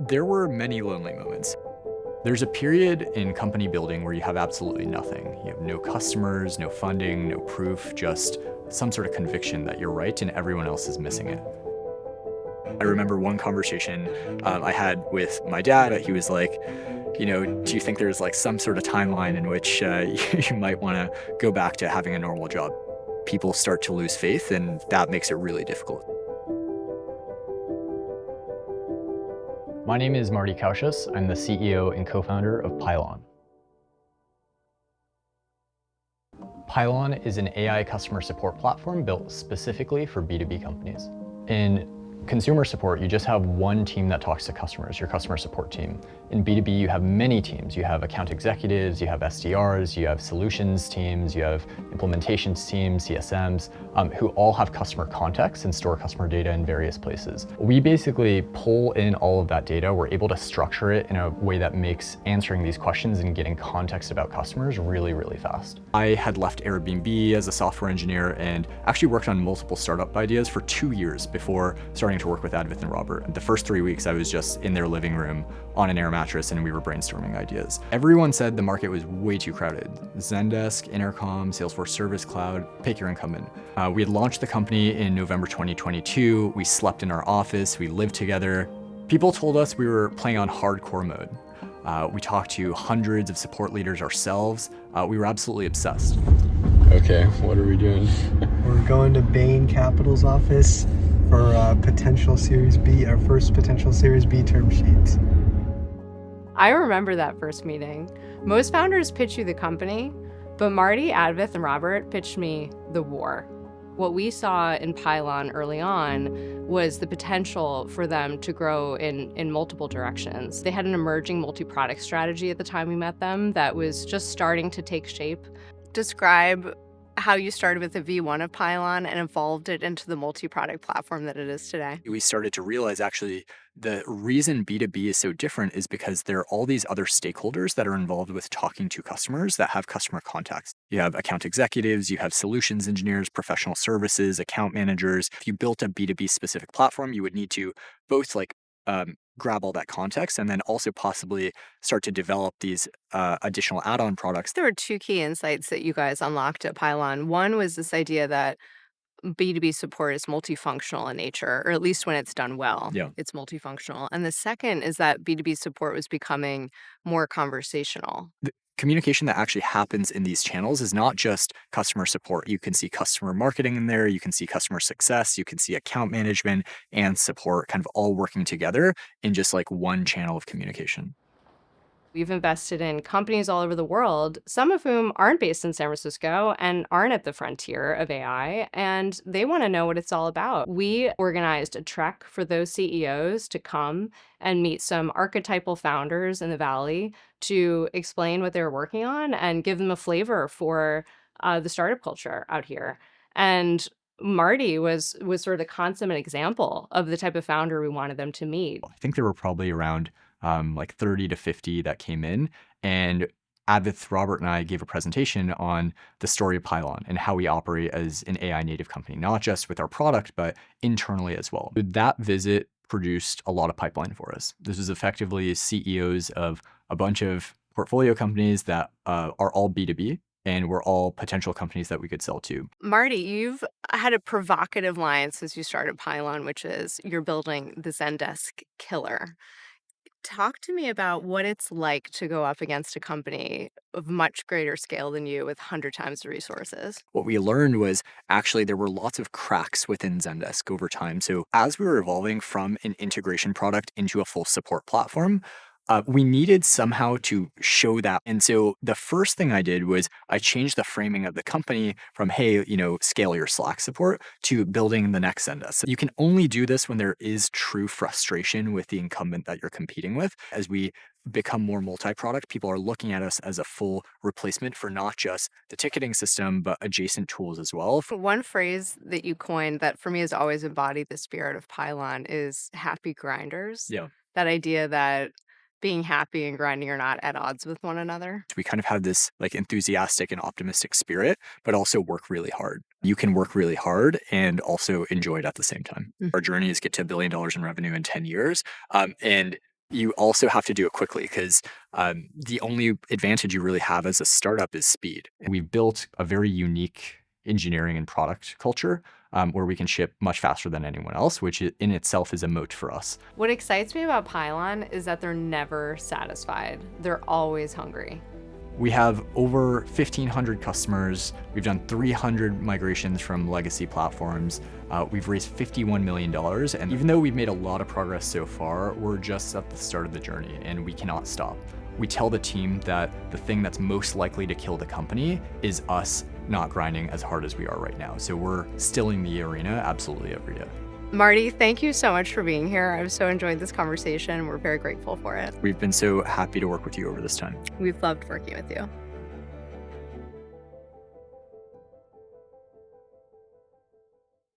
There were many lonely moments. There's a period in company building where you have absolutely nothing. You have no customers, no funding, no proof, just some sort of conviction that you're right and everyone else is missing it. I remember one conversation I had with my dad. He was like, do you think there's like some sort of timeline in which you might want to go back to having a normal job? People start to lose faith, and that makes it really difficult. My name is Marty Kausas. I'm the CEO and co-founder of Pylon. Pylon is an AI customer support platform built specifically for B2B companies. In consumer support, you just have one team that talks to customers, your customer support team. In B2B, you have many teams. You have account executives, you have SDRs, you have solutions teams, you have implementations teams, CSMs, who all have customer context and store customer data in various places. We basically pull in all of that data. We're able to structure it in a way that makes answering these questions and getting context about customers really, really fast. I had left Airbnb as a software engineer and actually worked on multiple startup ideas for 2 years before starting to work with Advith and Robert. The first 3 weeks, I was just in their living room on an air mattress and we were brainstorming ideas. Everyone said the market was way too crowded. Zendesk, Intercom, Salesforce Service Cloud, pick your incumbent. We had launched the company in November 2022. We slept in our office, we lived together. People told us we were playing on hardcore mode. We talked to hundreds of support leaders ourselves. We were absolutely obsessed. Okay, what are we doing? We're going to Bain Capital's office for potential Series B, our first potential Series B term sheets. I remember that first meeting. Most founders pitch you the company, but Marty, Advith, and Robert pitched me the war. What we saw in Pylon early on was the potential for them to grow in multiple directions. They had an emerging multi-product strategy at the time we met them that was just starting to take shape. Describe how you started with the V1 of Pylon and evolved it into the multi-product platform that it is today. We started to realize actually the reason B2B is so different is because there are all these other stakeholders that are involved with talking to customers that have customer contacts. You have account executives, you have solutions engineers, professional services, account managers. If you built a B2B specific platform, you would need to both grab all that context and then also possibly start to develop these additional add-on products. There were two key insights that you guys unlocked at Pylon. One was this idea that B2B support is multifunctional in nature, or at least when it's done well, it's multifunctional. And the second is that B2B support was becoming more conversational. The communication that actually happens in these channels is not just customer support. You can see customer marketing in there, you can see customer success, you can see account management and support kind of all working together in just like one channel of communication. We've invested in companies all over the world, some of whom aren't based in San Francisco and aren't at the frontier of AI, and they want to know what it's all about. We organized a trek for those CEOs to come and meet some archetypal founders in the Valley to explain what they're working on and give them a flavor for the startup culture out here. And Marty was sort of the consummate example of the type of founder we wanted them to meet. I think there were probably around 30 to 50 that came in, and Advith, Robert, and I gave a presentation on the story of Pylon and how we operate as an AI native company, not just with our product, but internally as well. That visit produced a lot of pipeline for us. This was effectively CEOs of a bunch of portfolio companies that are all B2B. And we're all potential companies that we could sell to. Marty, you've had a provocative line since you started Pylon, which is you're building the Zendesk killer. Talk to me about what it's like to go up against a company of much greater scale than you with 100 times the resources. What we learned was actually there were lots of cracks within Zendesk over time. So as we were evolving from an integration product into a full support platform, we needed somehow to show that. And so the first thing I did was I changed the framing of the company from, hey, scale your Slack support to building the next Zendesk. So you can only do this when there is true frustration with the incumbent that you're competing with. As we become more multi-product, people are looking at us as a full replacement for not just the ticketing system, but adjacent tools as well. One phrase that you coined that for me has always embodied the spirit of Pylon is happy grinders. Yeah. That idea that being happy and grinding are not at odds with one another. We kind of have this enthusiastic and optimistic spirit, but also work really hard. You can work really hard and also enjoy it at the same time. Our journey is get to $1 billion in revenue in 10 years. And You also have to do it quickly because the only advantage you really have as a startup is speed. We've built a very unique engineering and product culture where we can ship much faster than anyone else, which in itself is a moat for us. What excites me about Pylon is that they're never satisfied. They're always hungry. We have over 1,500 customers. We've done 300 migrations from legacy platforms. We've raised $51 million. And even though we've made a lot of progress so far, we're just at the start of the journey and we cannot stop. We tell the team that the thing that's most likely to kill the company is us not grinding as hard as we are right now. So we're still in the arena absolutely every day. Marty, thank you so much for being here. I've so enjoyed this conversation. We're very grateful for it. We've been so happy to work with you over this time. We've loved working with you.